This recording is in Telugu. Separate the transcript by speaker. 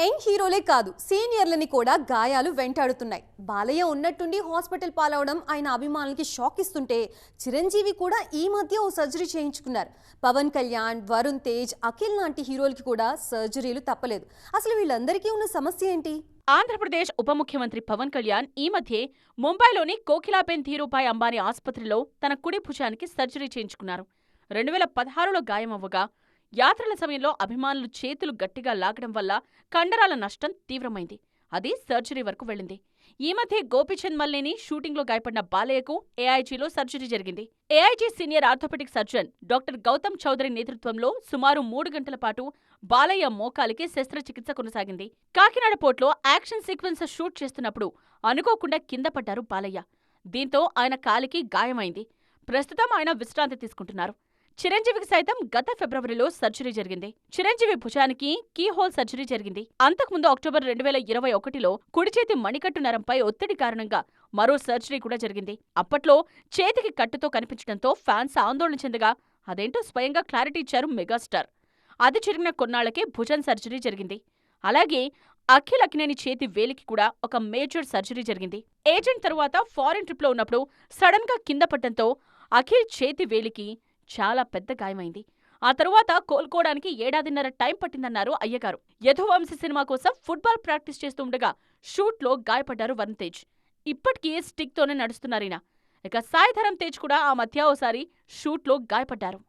Speaker 1: యంగ్ హీరోలే కాదు సీనియర్లని కూడా గాయాలు వెంటాడుతున్నాయి. బాలయ్య ఉన్నట్టుండి హాస్పిటల్ పాలవడం ఆయన అభిమానులకి షాక్ ఇస్తుంటే చిరంజీవి కూడా ఈ మధ్య ఓ సర్జరీ చేయించుకున్నారు. పవన్ కళ్యాణ్, వరుణ్ తేజ్, అఖిల్ లాంటి హీరోలకి కూడా సర్జరీలు తప్పలేదు. అసలు వీళ్ళందరికీ ఉన్న సమస్య ఏంటి?
Speaker 2: ఆంధ్రప్రదేశ్ ఉప ముఖ్యమంత్రి పవన్ కళ్యాణ్ ఈ మధ్యే ముంబైలోని కోకిలాబెన్ ధీరూభాయ్ అంబానీ ఆసుపత్రిలో తన కుడి భుజానికి సర్జరీ చేయించుకున్నారు. 2016లో గాయమవ్వగా యాత్రల సమయంలో అభిమానులు చేతులు గట్టిగా లాగడం వల్ల కండరాల నష్టం తీవ్రమైంది. అది సర్జరీ వరకు వెళ్ళింది. ఈ మధ్య గోపీచంద్ మల్లేని షూటింగ్లో గాయపడిన బాలయ్యకు ఏఐజీలో సర్జరీ జరిగింది. AIG senior orthopaedic surgeon doctor Gautam Chowdary నేతృత్వంలో సుమారు 3 గంటల పాటు బాలయ్య మోకాలికి శస్త్రచికిత్స కొనసాగింది. కాకినాడ పోర్ట్లో యాక్షన్ సీక్వెన్స్ షూట్ చేస్తున్నప్పుడు అనుకోకుండా కింద పడ్డారు బాలయ్య. దీంతో ఆయన కాలికి గాయమైంది. ప్రస్తుతం ఆయన విశ్రాంతి తీసుకుంటున్నారు. చిరంజీవికి సైతం గత ఫిబ్రవరిలో సర్జరీ జరిగింది. చిరంజీవి భుజానికి కీహోల్ సర్జరీ జరిగింది. అంతకుముందు అక్టోబర్ 2021లో కుడి చేతి మణికట్టు నరంపై ఒత్తిడి కారణంగా మరో సర్జరీ కూడా జరిగింది. అప్పట్లో చేతికి కట్టుతో కనిపించడంతో ఫ్యాన్స్ ఆందోళన చెందగా అదేంటో స్వయంగా క్లారిటీ ఇచ్చారు మెగాస్టార్. అది జరిగిన కొన్నాళ్లకే భుజం సర్జరీ జరిగింది. అలాగే అఖిల్ అక్కినేని చేతి వేలికి కూడా ఒక మేజర్ సర్జరీ జరిగింది. ఏజెంట్ తరువాత ఫారిన్ ట్రిప్లో ఉన్నప్పుడు సడన్ గా కింద పడ్డంతో అఖిల్ చేతి వేలికి చాలా పెద్ద గాయమైంది. ఆ తరువాత కోలుకోవడానికి 1.5 ఏడాదిన్నర టైం పట్టిందన్నారు అయ్యగారు. యదువంశి సినిమా కోసం ఫుట్బాల్ ప్రాక్టీస్ చేస్తూ ఉండగా షూట్లో గాయపడ్డారు వరుణ్ తేజ్. ఇప్పటికీ స్టిక్తోనే నడుస్తున్నారీనా. ఇక సాయి ధరమ్ తేజ్ కూడా ఆ మధ్య ఓసారి షూట్లో గాయపడ్డారు.